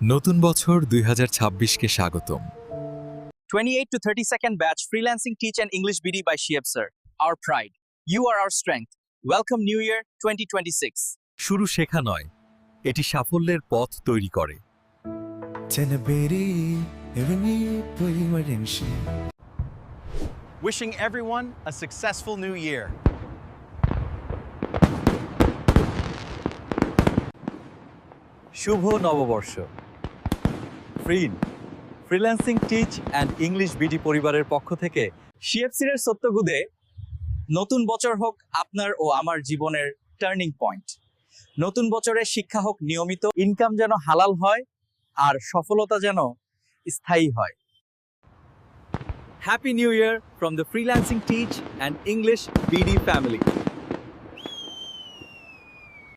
নতুন বছর 2026-কে স্বাগতম। 28 to 32nd batch Freelancing Teach and English BD by Shieb sir. Our pride. You are our strength. Welcome New Year 2026. শুরু শেখা নয়, এটি সাফল্যের পথ তৈরি করে। Wishing everyone a successful new year. শুভ নববর্ষ। Freelancing teach and English BD পরিবারের পক্ষ থেকে শিয়েব সিরের সত্যগুদে নতুন বছর হোক আপনার ও আমার জীবনের টার্নিং পয়েন্ট। নতুন বছরে শিক্ষা হোক নিয়মিত, ইনকাম যেন হালাল হয় আর সফলতা যেন স্থায়ী হয়। Happy new year from the freelancing teach and English BD family.